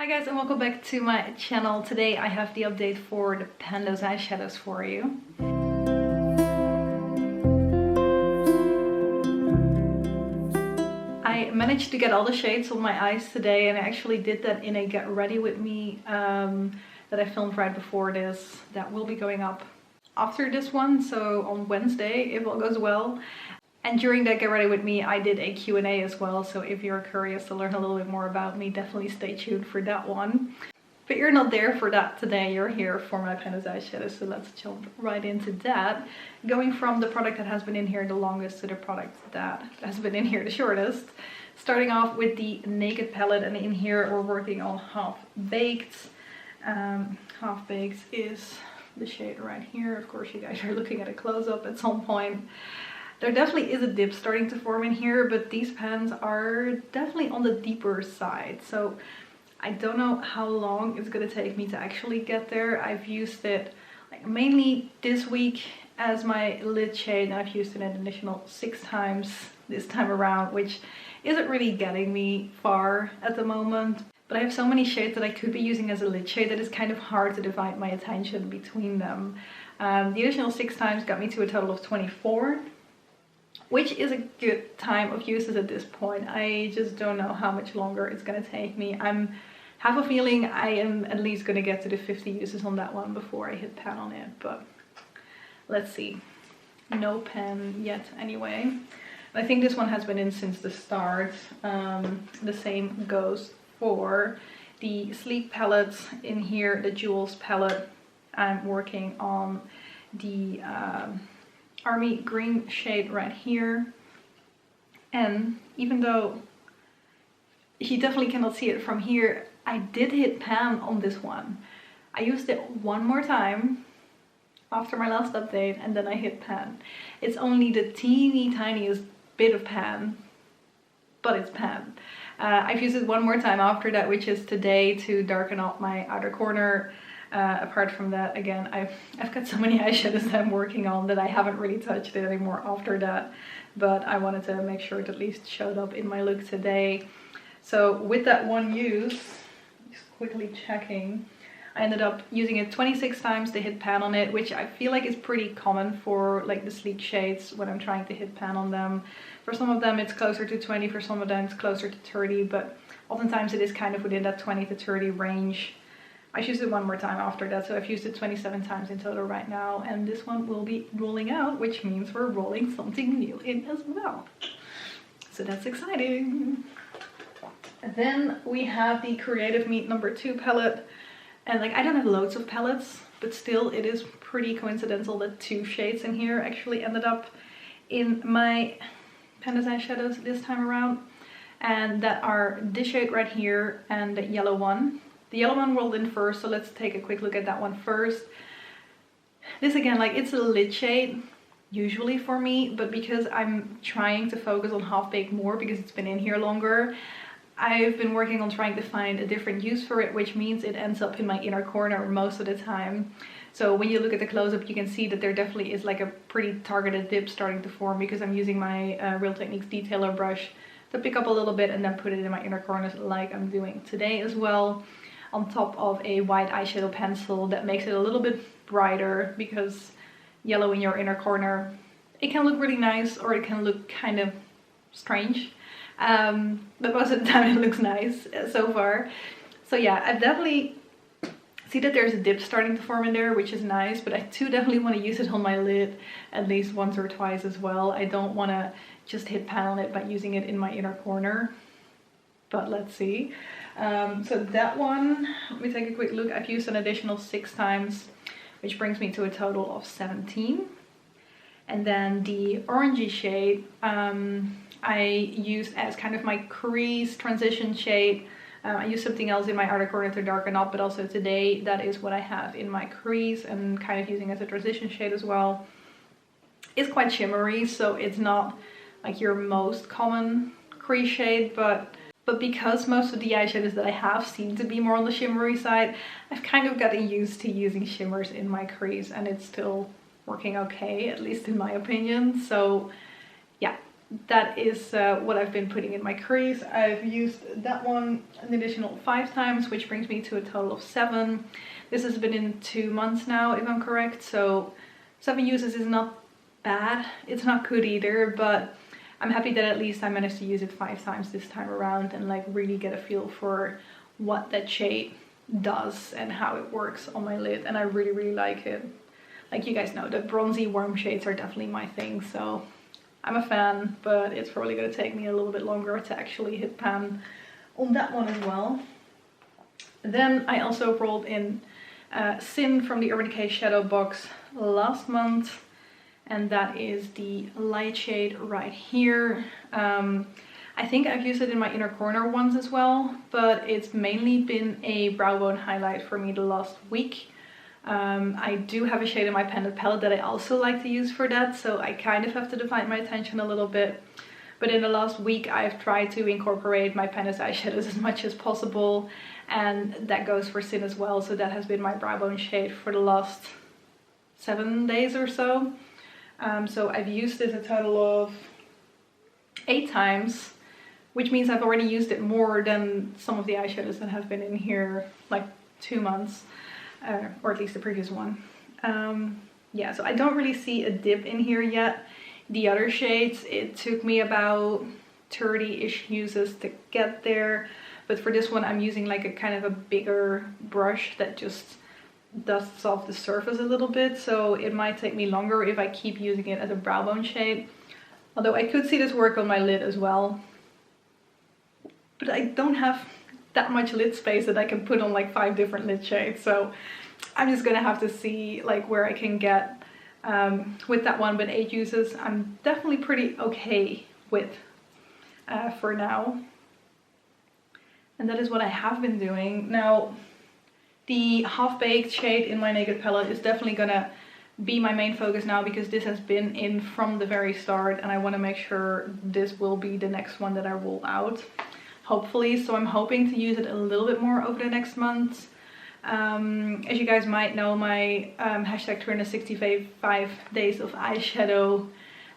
guys, and welcome back to my channel. Today I have the update for the Pan Those Eyeshadows for you. I managed to get all the shades on my eyes today, and I actually did that in a get ready with me that I filmed right before this. That will be going up after this one, so on Wednesday if all goes well. And during that get ready with me I did a Q&A as well, so if you're curious to learn a little bit more about me, definitely stay tuned for that one. But you're not there for that today, you're here for my Pan Those Eyeshadows, so let's jump right into that. Going from the product that has been in here the longest to the product that has been in here the shortest. Starting off with the Naked palette, and in here we're working on Half Baked. Half Baked is the shade right here. Of course you guys are looking at a close-up at some point. There definitely is a dip starting to form in here, but these pans are definitely on the deeper side. So I don't know how long it's going to take me to actually get there. I've used it like mainly this week as my lid shade, and I've used it an additional 6 times this time around, which isn't really getting me far at the moment. But I have so many shades that I could be using as a lid shade that it's kind of hard to divide my attention between them. The additional 6 times got me to a total of 24. Which is a good time of uses at this point. I just don't know how much longer it's gonna take me. I have a feeling I am at least gonna get to the 50 uses on that one before I hit pan on it, but let's see. No pen yet anyway. I think this one has been in since the start. The same goes for the Sleek palettes in here, the Jewels palette. I'm working on the Army Green shade right here, and even though you definitely cannot see it from here, I did hit pan on this one. I used it one more time after my last update and then I hit pan. It's only the teeny tiniest bit of pan, but it's pan. I've used it one more time after that, which is today, to darken up my outer corner. Apart from that, again, I've got so many eyeshadows that I'm working on that I haven't really touched it anymore after that, but I wanted to make sure it at least showed up in my look today. So with that one use, just quickly checking, I ended up using it 26 times to hit pan on it, which I feel like is pretty common for like the Sleek shades when I'm trying to hit pan on them. For some of them it's closer to 20, for some of them it's closer to 30, but oftentimes it is kind of within that 20 to 30 range. I used it one more time after that, so I've used it 27 times in total right now, and this one will be rolling out, which means we're rolling something new in as well. So that's exciting. And then we have the Creative Meat #2 palette, and like I don't have loads of palettes, but still it is pretty coincidental that 2 shades in here actually ended up in my Pan Those Eyeshadows this time around, and that are this shade right here and the yellow one. The yellow one rolled in first, so let's take a quick look at that one first. This again, like it's a lid shade usually for me, but because I'm trying to focus on Half Baked more because it's been in here longer, I've been working on trying to find a different use for it, which means it ends up in my inner corner most of the time. So when you look at the close-up, you can see that there definitely is like a pretty targeted dip starting to form, because I'm using my Real Techniques detailer brush to pick up a little bit and then put it in my inner corners like I'm doing today as well, on top of a white eyeshadow pencil that makes it a little bit brighter, because yellow in your inner corner, it can look really nice or it can look kind of strange, but most of the time it looks nice so far. So yeah, I definitely see that there's a dip starting to form in there, which is nice, but I do definitely want to use it on my lid at least once or twice as well. I don't want to just hit pan on it by using it in my inner corner, but let's see. So that one, let me take a quick look. I've used an additional 6 times, which brings me to a total of 17. And then the orangey shade I used as kind of my crease transition shade. I used something else in my outer corner to darken up, but also today that is what I have in my crease and kind of using as a transition shade as well. It's quite shimmery, so it's not like your most common crease shade, but because most of the eyeshadows that I have seem to be more on the shimmery side, I've kind of gotten used to using shimmers in my crease, and it's still working okay, at least in my opinion. So yeah, that is what I've been putting in my crease. I've used that one an additional 5 times, which brings me to a total of 7. This has been in 2 months now, if I'm correct, so 7 uses is not bad. It's not good either, but I'm happy that at least I managed to use it 5 times this time around and like really get a feel for what that shade does and how it works on my lid, and I really like it. Like you guys know, the bronzy warm shades are definitely my thing, so I'm a fan, but it's probably going to take me a little bit longer to actually hit pan on that one as well. Then I also rolled in Sin from the Urban Decay shadow box last month, and that is the light shade right here. I think I've used it in my inner corner ones as well, but it's mainly been a brow bone highlight for me the last week. I do have a shade in my Pan palette that I also like to use for that, so I kind of have to divide my attention a little bit. But in the last week I've tried to incorporate my Pan Those Eyeshadows as much as possible, and that goes for Sin as well, so that has been my brow bone shade for the last 7 days or so. So I've used it a total of 8 times, which means I've already used it more than some of the eyeshadows that have been in here like 2 months. Or at least the previous one. Yeah, so I don't really see a dip in here yet. The other shades, it took me about 30-ish uses to get there, but for this one I'm using like a kind of a bigger brush that just dusts off the surface a little bit, so it might take me longer if I keep using it as a brow bone shade. Although I could see this work on my lid as well, but I don't have that much lid space that I can put on like 5 different lid shades, so I'm just gonna have to see like where I can get with that one. But 8 uses I'm definitely pretty okay with for now, and that is what I have been doing. Now the half-baked shade in my Naked palette is definitely gonna be my main focus now, because this has been in from the very start and I want to make sure this will be the next one that I roll out, hopefully. So I'm hoping to use it a little bit more over the next months. As you guys might know, my hashtag 365 days of eyeshadow,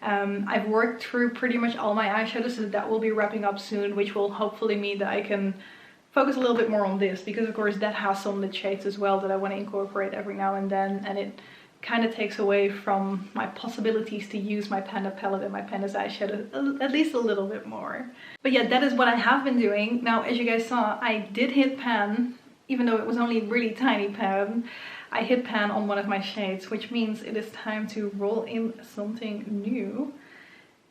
I've worked through pretty much all my eyeshadows, so that will be wrapping up soon, which will hopefully mean that I can focus a little bit more on this, because of course that has some lid shades as well that I want to incorporate every now and then, and it kind of takes away from my possibilities to use my Pan palette and my Pan Those Eyeshadows at least a little bit more. But yeah, that is what I have been doing. Now, as you guys saw, I did hit pan, even though it was only really tiny pan. I hit pan on one of my shades, which means it is time to roll in something new.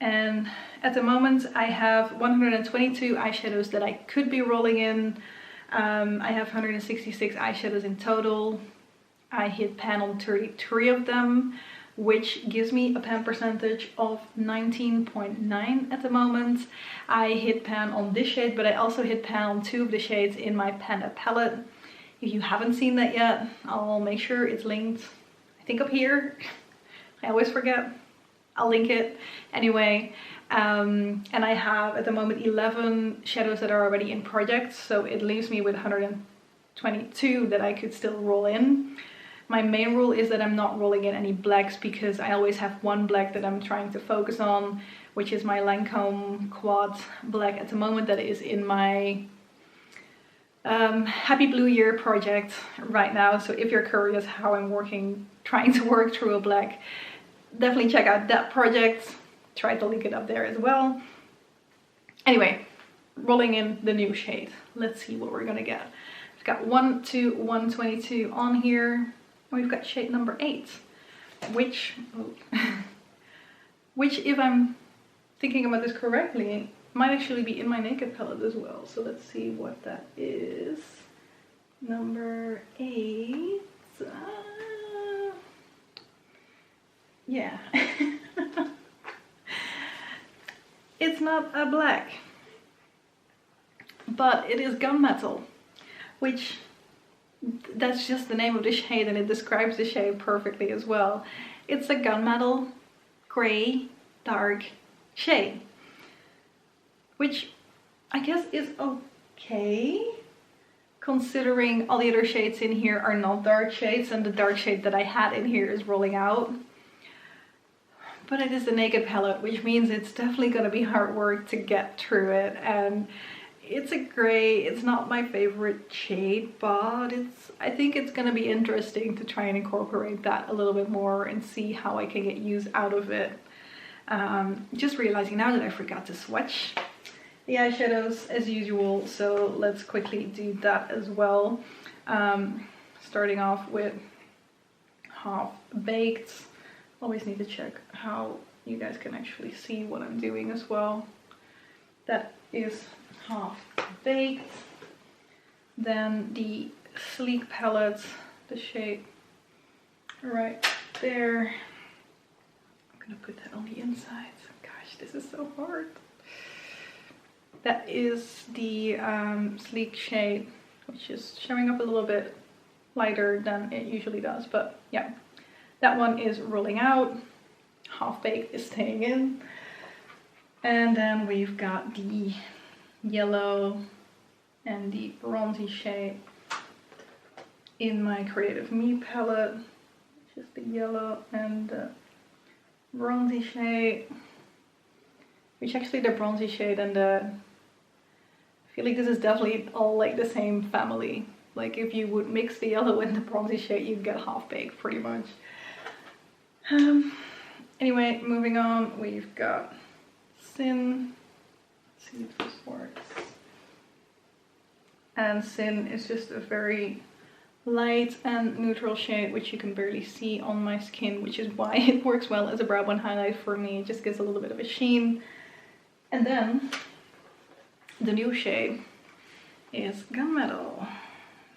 And at the moment I have 122 eyeshadows that I could be rolling in. I have 166 eyeshadows in total. I hit pan on 33 of them, which gives me a pan percentage of 19.9 at the moment. I hit pan on this shade, but I also hit pan on 2 of the shades in my Pan palette. If you haven't seen that yet, I'll make sure it's linked, I think up here. I always forget. I'll link it anyway. And I have at the moment 11 shadows that are already in projects, so it leaves me with 122 that I could still roll in. My main rule is that I'm not rolling in any blacks, because I always have one black that I'm trying to focus on, which is my Lancome Quad black at the moment, that is in my Happy Blue Year project right now. So if you're curious how I'm trying to work through a black, definitely check out that project. Try to link it up there as well. Anyway, rolling in the new shade. Let's see what we're gonna get. We've got 1 to 122 on here. We've got shade number 8, which if I'm thinking about this correctly, might actually be in my Naked palette as well. So let's see what that is. Number 8. Yeah. It's not a black, but it is Gunmetal, which that's just the name of the shade, and it describes the shade perfectly as well. It's a gunmetal gray dark shade, which I guess is okay, considering all the other shades in here are not dark shades, and the dark shade that I had in here is rolling out. but it is a naked palette, which means it's definitely going to be hard work to get through it. And it's a gray, it's not my favorite shade, but I think it's going to be interesting to try and incorporate that a little bit more and see how I can get use out of it. Just realizing now that I forgot to swatch the eyeshadows as usual, so let's quickly do that as well. Starting off with Half Baked. Always need to check how you guys can actually see what I'm doing as well. That is Half Baked. Then the Sleek palette, the shade right there. I'm gonna put that on the inside. Gosh, this is so hard. That is the Sleek shade, which is showing up a little bit lighter than it usually does, but yeah, that one is rolling out. Half Baked is staying in. And then we've got the yellow and the bronzy shade in my Creative Me palette, which is the yellow and the bronzy shade, which actually the bronzy shade and the, I feel like this is definitely all like the same family. Like if you would mix the yellow and the bronzy shade, you'd get Half Baked pretty much. Anyway, moving on, we've got Sin. Let's see if this works. And Sin is just a very light and neutral shade, which you can barely see on my skin, which is why it works well as a brow bone highlight for me. It just gives a little bit of a sheen. And then the new shade is Gunmetal,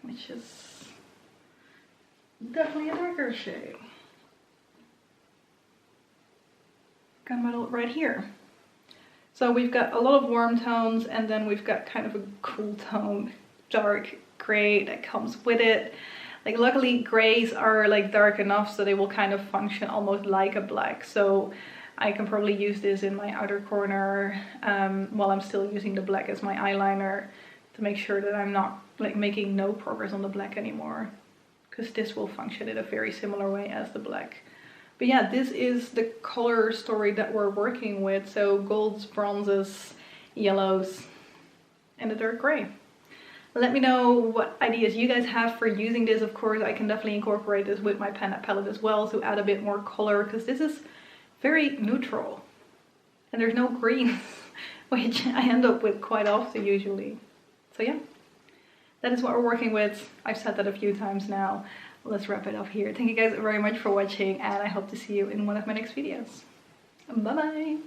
which is definitely a darker shade. Gunmetal right here. So we've got a lot of warm tones, and then we've got kind of a cool tone, dark gray that comes with it. Like luckily grays are like dark enough so they will kind of function almost like a black. So I can probably use this in my outer corner while I'm still using the black as my eyeliner to make sure that I'm not like making no progress on the black anymore, because this will function in a very similar way as the black. But yeah, this is the color story that we're working with. So golds, bronzes, yellows, and a dark gray. Let me know what ideas you guys have for using this. Of course, I can definitely incorporate this with my pan palette as well to add a bit more color, because this is very neutral and there's no greens, which I end up with quite often usually. So yeah, that is what we're working with. I've said that a few times now. Let's wrap it up here. Thank you guys very much for watching, and I hope to see you in one of my next videos. Bye bye!